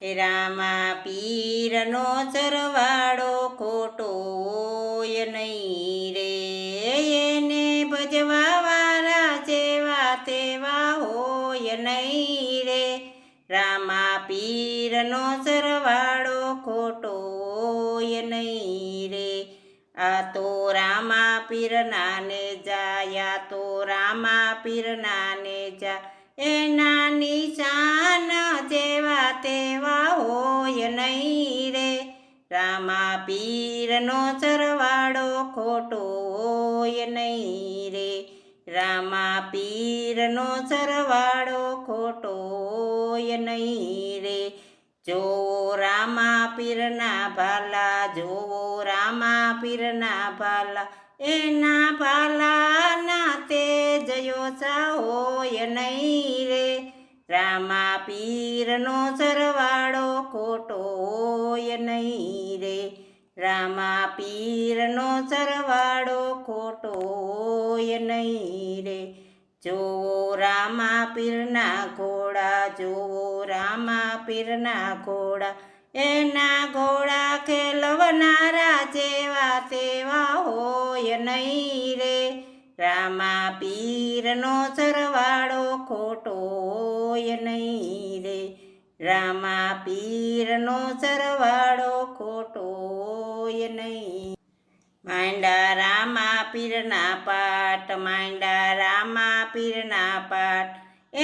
રામા પીરનો સરવાળો ખોટો હોય નહીં રે, એને ભજવા વાળા જેવા તેવા હોય નહીં રે. રામા પીરનો સરવાળો ખોટો હોય નહીં રે. આ તો રામા પીરના ને જાય, આ તો રામા પીરના ને જા, એના નિશાન જેવા તેવા હોય નહીં રે. રામા પીરનો સરવાળો ખોટો હોય નહીં રે. રામા પીરનો સરવાળો ખોટો હોય નહીં રે. જોવો રામા પીરના ભાલા, જોવો રામા પીરના ભાલા, એના ભાલાના તેજયો સા હોય નહીં રે. રામા પીરનો સરવાળો ખોટો હોય નહીં રે. રામા પીરનો સરવાળો ખોટો હોય નહીં રે. જોવો રામા પીરના ઘોડા, જોવો રામા પીરના ઘોડા, એના ઘોડા ખેલવનારા જેવા તેવા હોય નહીં રે. રામા પીરનો સરવાળો ખોટો હોય નહીં રે. રામા પીરનો સરવાળો ખોટો હોય નહીં. માંડા રામા પીરના પાટ, માંડા રામા પીરના પાટ,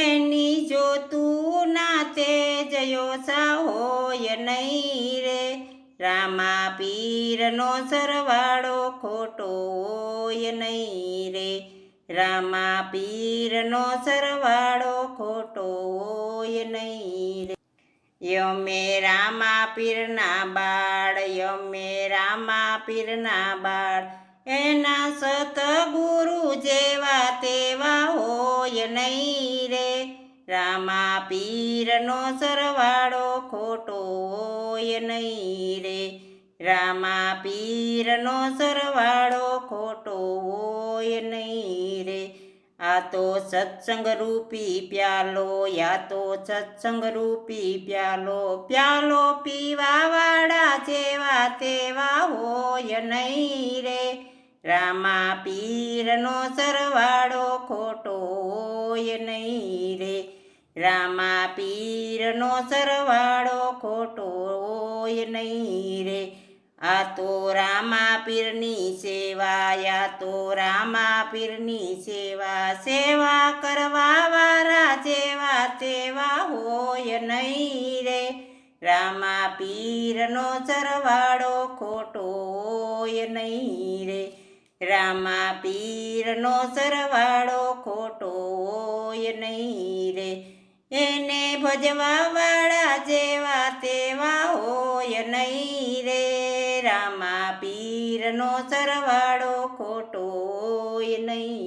એની જોતું ના તેજયો સા હોય નહીં રે. રામા પીરનો સરવાળો ખોટો હોય નહીં રે. રામા પીરનો સરવાળો ખોટો હોય નહીં રે. યમે રામા પીરના બાળ, યમે રામા પીરના બાળ, એના સતગુરુ જેવા તેવા હોય નહીં રે. રામા પીરનો સરવાળો ખોટો હોય નહીં રે. રામા પીરનો સરવાળો ખોટો હોય નહીં રે. આ તો સત્સંગ રૂપી પ્યાલો, આ તો સત્સંગ રૂપી પ્યાલો, પ્યાલો પીવા વાળા જેવા તેવા હોય નહીં રે. રામા પીરનો સરવાળો ખોટો હોય નહીં રે. રામા પીરનો સરવાળો ખોટો હોય નહીં રે. આ તો રામા પીરની સેવા, આ તો રામા પીરની સેવા, સેવા કરવા વાળા જેવા તેવા હોય નહીં રે. રામા પીરનો સરવાળો ખોટો હોય નહીં રે. રામા પીરનો સરવાળો ખોટો હોય નહીં રે. એને ભજવા વાળા જેવા તેવા હોય નહીં રે. રામા પીરનો સરવાળો ખોટો હોય નહીં.